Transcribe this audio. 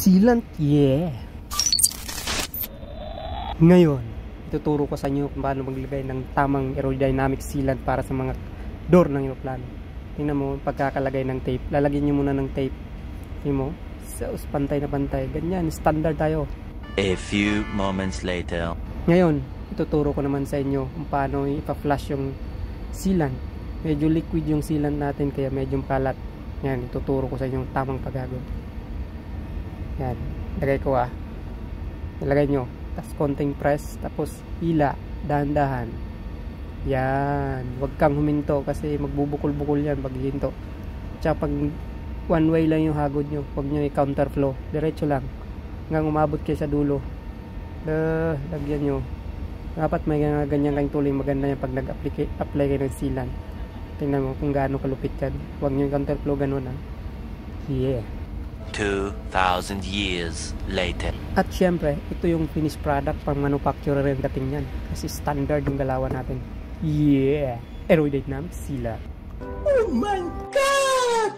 sealant, yeah! Ngayon, ituturo ko sa inyo kung paano maglagay ng tamang aerodynamic sealant para sa mga door ng aeroplano. Tingnan mo, pagkakalagay ng tape, lalagyan nyo muna ng tape. Tingnan mo, pantay na pantay. Ganyan, standard tayo. A few moments later. Ngayon, ituturo ko naman sa inyo kung paano ipa-flush yung sealant. Medyo liquid yung sealant natin, kaya medyo kalat. Yan, ituturo ko sa inyo yung tamang paggagawin. Yan, lagay ko Ilagay nyo, tapos konting press, tapos hila, dahan-dahan. Yan, wag kang huminto kasi magbubukol-bukol yan pag hinto. Tsaka pag one way lang yung hagod nyo, wag nyo i-counter flow, diretso lang hanggang umabot kayo sa dulo. Lagyan nyo. Dapat may ganyan kayong tuloy, maganda yan pag nag-apply kayo ng sealant. Tingnan mo kung gaano kalupit yan. Wag nyo i-counter flow, ganun yeah. 2,000 years later. At syempre, ito yung finished product, pang manufacturer yung dating yan kasi standard yung galawan natin. Yeah, aerodynamic sealant. Oh my God!